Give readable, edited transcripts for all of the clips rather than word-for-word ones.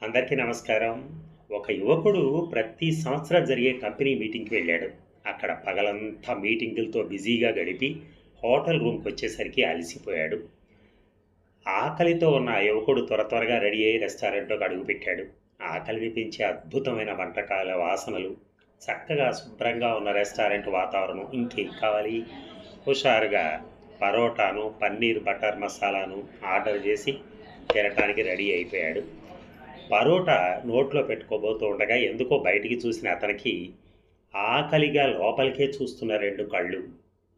అందరికీ నమస్కారం. ఒక యువకుడు ప్రతి సంవత్సరం జరిగే కంపెనీ మీటింగ్‌కి వెళ్ళాడు. అక్కడ పగలంతా మీటింగులతో బిజీగా గడిపి హోటల్ రూమ్‌కొచ్చేసరికి అలసిపోయాడు. ఆకలితో ఉన్న ఆ యువకుడు త్వరగా రెడీ అయ్యి రెస్టారెంట్‌లోకి అడుగుపెట్టాడు. ఆకలిని పెంచే అద్భుతమైన వంటకాల వాసనలు, చక్కగా శుభ్రంగా ఉన్న రెస్టారెంట్ వాతావరణం ఇంకేం కావాలి? హుషారుగా పరోటాను, పన్నీర్ బటర్ మసాలాను ఆర్డర్ చేసి తినటానికి రెడీ అయిపోయాడు. పరోటా నోట్లో పెట్టుకోబోతూ ఉండగా ఎందుకో బయటికి చూసిన అతనికి ఆకలిగా లోపలికే చూస్తున్న 2 కళ్ళు,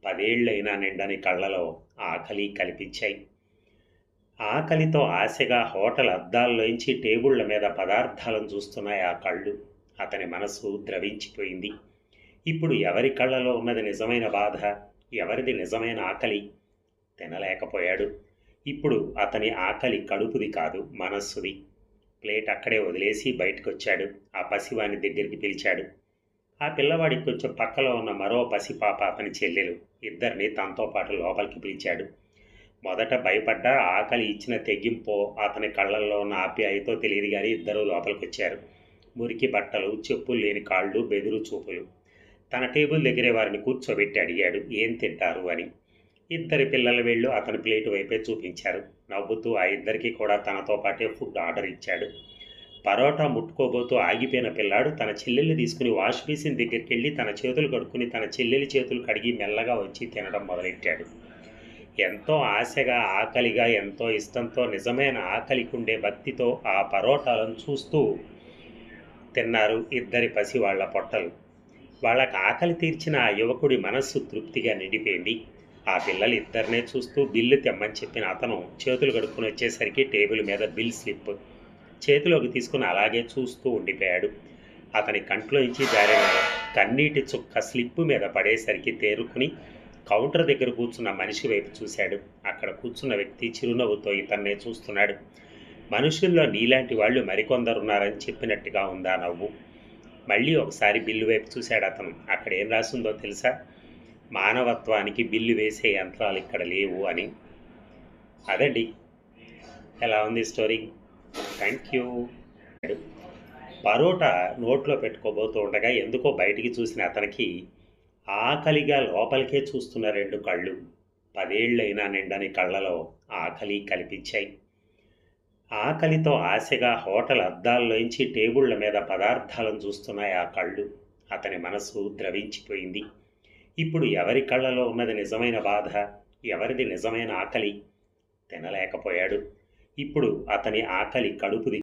10 ఏళ్లైనా నిండని కళ్ళలో ఆకలి కనిపించాయి. ఆకలితో ఆశగా హోటల్ అద్దాల్లోంచి టేబుళ్ల మీద పదార్థాలను చూస్తున్నాయి ఆ కళ్ళు. అతని మనసు ద్రవించిపోయింది. ఇప్పుడు ఎవరి కళ్ళలో ఉన్నది నిజమైన బాధ? ఎవరిది నిజమైన ఆకలి? తినలేకపోయాడు. ఇప్పుడు అతని ఆకలి కడుపుది కాదు, మనస్సుది. ప్లేట్ అక్కడే వదిలేసి బయటకొచ్చాడు. ఆ పసివాని దగ్గరికి పిలిచాడు. ఆ పిల్లవాడికి కొంచెం పక్కలో ఉన్న మరో పసిపాప అతని చెల్లెలు. ఇద్దరిని తనతో పాటు లోపలికి పిలిచాడు. మొదట భయపడ్డా, ఆకలి ఇచ్చిన తెగింపో అతని కళ్ళల్లో ఉన్న ఆప్యాయతో తెలియదు కానీ ఇద్దరూ లోపలికొచ్చారు. మురికి బట్టలు, చెప్పులు లేని కాళ్ళు, బెదురు చూపులు. తన టేబుల్ దగ్గరే వారిని కూర్చోబెట్టి అడిగాడు, ఏం తింటారు అని. ఇద్దరి పిల్లల వేళ్ళు అతని ప్లేటు వైపే చూపించారు. నవ్వుతూ ఆ ఇద్దరికీ కూడా తనతో పాటే ఫుడ్ ఆర్డర్ ఇచ్చాడు. పరోటా ముట్టుకోబోతూ ఆగిపోయిన పిల్లాడు తన చెల్లెల్ని తీసుకుని వాష్ బేసిన్ దగ్గరికి వెళ్ళి తన చేతులు కడుక్కుని తన చెల్లెలి చేతులు కడిగి మెల్లగా వచ్చి తినడం మొదలెట్టాడు. ఎంతో ఆశగా, ఆకలిగా, ఎంతో ఇష్టంతో, నిజమైన ఆకలికుండే భక్తితో ఆ పరోటాలను చూస్తూ తిన్నారు ఇద్దరి పసివాళ్ల పొట్టలు. వాళ్ళకి ఆకలి తీర్చిన ఆ యువకుడి మనస్సు తృప్తిగా నిండిపోయింది. ఆ పిల్లలు ఇద్దరినే చూస్తూ బిల్లు తెమ్మని చెప్పిన అతను చేతులు కడుక్కుని వచ్చేసరికి టేబుల్ మీద బిల్ స్లిప్ చేతిలోకి తీసుకుని అలాగే చూస్తూ ఉండిపోయాడు. అతని కంట్లోంచి జారిన కన్నీటి చుక్క స్లిప్ మీద పడేసరికి తేరుకుని కౌంటర్ దగ్గర కూర్చున్న మనిషి వైపు చూశాడు. అక్కడ కూర్చున్న వ్యక్తి చిరునవ్వుతో ఇతన్నే చూస్తున్నాడు. మనుషుల్లో నీలాంటి వాళ్ళు మరికొందరున్నారని చెప్పినట్టుగా ఉందా నవ్వు. మళ్ళీ ఒకసారి బిల్లు వైపు చూశాడు అతను. అక్కడ ఏం రాసిందో తెలుసా? మానవత్వానికి బిల్లు వేసే యంత్రాలు ఇక్కడ లేవు అని. అదండి. ఎలా ఉంది స్టోరీ? Thank you. పరోటా నోట్లో పెట్టుకోబోతూ ఉండగా ఎందుకో బయటికి చూసిన అతనికి ఆకలిగా లోపలికే చూస్తున్న 2 కళ్ళు, 10 ఏళ్లైనా నిండని కళ్ళలో ఆకలి కనిపించాయి. ఆకలితో ఆశగా హోటల్ అద్దాల్లోంచి టేబుళ్ల మీద పదార్థాలను చూస్తున్నాయి ఆ కళ్ళు. అతని మనసు ద్రవించిపోయింది. ఇప్పుడు ఎవరి కళ్ళలో ఉన్నది నిజమైన బాధ? ఎవరిది నిజమైన ఆకలి? తినలేకపోయాడు. ఇప్పుడు అతని ఆకలి కడుపుది